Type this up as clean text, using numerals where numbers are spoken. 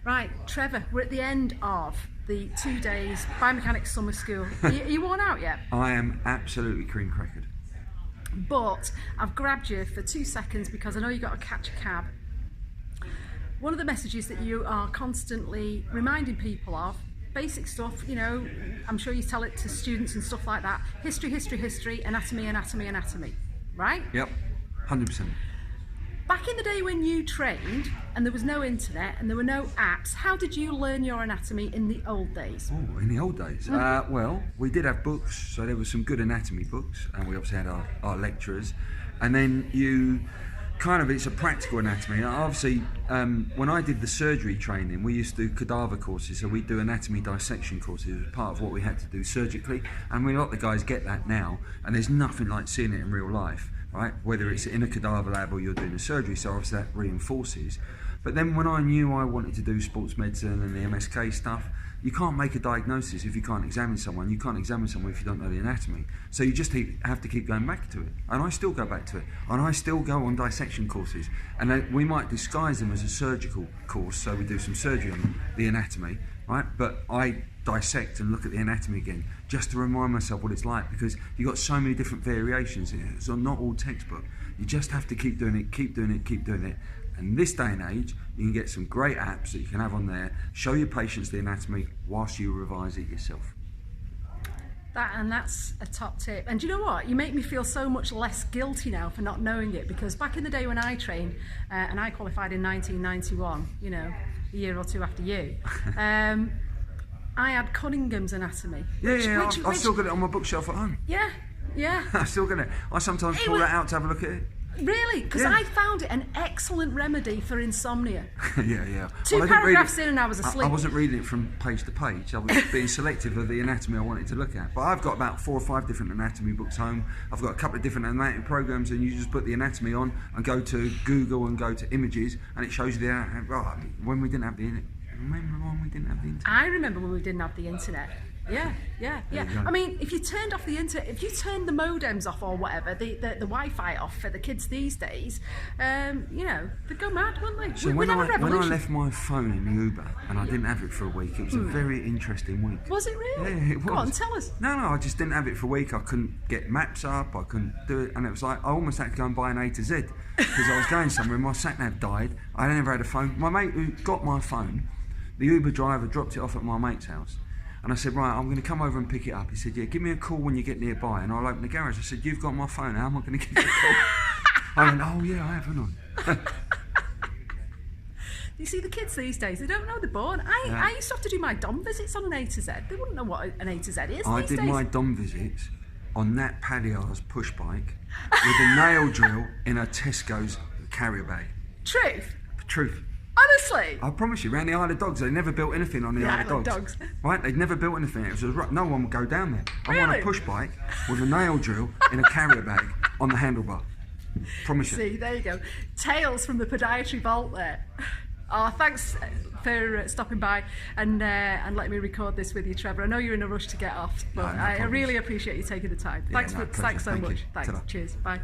Right, Trevor, we're at the end of the 2 days Biomechanics summer school. Are you worn out yet? I am absolutely cream crackered. But I've grabbed you for 2 seconds because I know you've got to catch a cab. One of the messages that you are constantly reminding people of, basic stuff, you know, I'm sure you tell it to students and stuff like that. History, history, history, anatomy, anatomy, anatomy. Right? Yep, 100%. Back in the day when you trained and there was no internet and there were no apps, how did you learn your anatomy in the old days? Oh, in the old days? Well, we did have books, so there were some good anatomy books, and we obviously had our lecturers. And then it's a practical anatomy. Obviously, when I did the surgery training, we used to do cadaver courses, so we'd do anatomy dissection courses. It was part of what we had to do surgically, and a lot of the guys get that now, and there's nothing like seeing it in real life. Right, whether it's in a cadaver lab or you're doing a surgery, so obviously that reinforces. But then when I knew I wanted to do sports medicine and the MSK stuff, you can't make a diagnosis if you can't examine someone. You can't examine someone if you don't know the anatomy. So you just have to keep going back to it. And I still go back to it. And I still go on dissection courses. And then we might disguise them as a surgical course, so we do some surgery on the anatomy, right? But I dissect and look at the anatomy again, just to remind myself what it's like, because you've got so many different variations. It's not all textbook. You just have to keep doing it, keep doing it, keep doing it. And this day and age, you can get some great apps that you can have on there, show your patients the anatomy whilst you revise it yourself. That's a top tip. And do you know what? You make me feel so much less guilty now for not knowing it, because back in the day when I trained, and I qualified in 1991, you know, a year or two after you, I had Cunningham's anatomy. I've still got it on my bookshelf at home. Yeah. I've still got it. I sometimes pull that out to have a look at it. Really? Because I found it an excellent remedy for insomnia. Yeah. Two paragraphs in and I was asleep. I wasn't reading it from page to page. I was being selective of the anatomy I wanted to look at. But I've got about 4 or 5 different anatomy books home. I've got a couple of different anatomy programs, and you just put the anatomy on and go to Google and go to images, and it shows you when we didn't have the internet. Remember when we didn't have the internet? I remember when we didn't have the internet. Yeah. I mean, if you turned off the internet, if you turned the modems off or whatever, the Wi-Fi off for the kids these days, you know, they'd go mad, wouldn't they? So when I left my phone in the Uber and I didn't have it for a week, it was a very interesting week. Was it really? Yeah, it was. Go on, tell us. No, I just didn't have it for a week. I couldn't get maps up, I couldn't do it, and it was like I almost had to go and buy an A to Z because I was going somewhere and my sat-nav died. I never had a phone. My mate who got my phone, the Uber driver dropped it off at my mate's house. And I said, right, I'm going to come over and pick it up. He said, yeah, give me a call when you get nearby. And I'll open the garage. I said, you've got my phone. How am I going to give you a call? I went, oh, yeah, I have, haven't I? You see, the kids these days, they don't know they're born. I used to have to do my dom visits on an A to Z. They wouldn't know what an A to Z is. I did my dom visits on Nat Padiar's push bike with a nail drill in a Tesco's carrier bag. Truth. Honestly? I promise you, around the Isle of Dogs, they never built anything on the Isle of Dogs. Right? They'd never built anything. It was no one would go down there. Really? I'm on a push bike with a nail drill in a carrier bag on the handlebar. Promise you. See, there you go. Tales from the podiatry vault there. Oh, thanks for stopping by and letting me record this with you, Trevor. I know you're in a rush to get off, but I really appreciate you taking the time. Thanks so much. Thanks. Cheers. Bye.